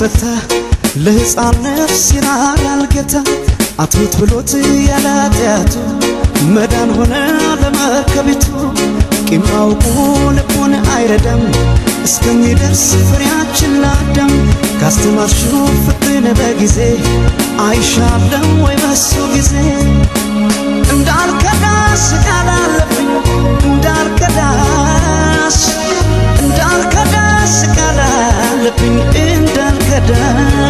ሲፈታ ለሕፃን ነፍስ ይራራል ጌታ አትሙት ብሎት ያለ ኃጢአቱ መዳን ሆነ ለመርከቢቱ ቂም አውቆ ልቡን አይረዳም እስከሚደርስ ፍሬያችን ለአዳም ካስተማርሽው ፍቅርን በጊዜ አይሻለም ወይ በሱ ጊዜ እንዳልከዳስ ቃል አለብኝ እንዳልከዳስ ቃል አለብኝ እንዳልከዳስ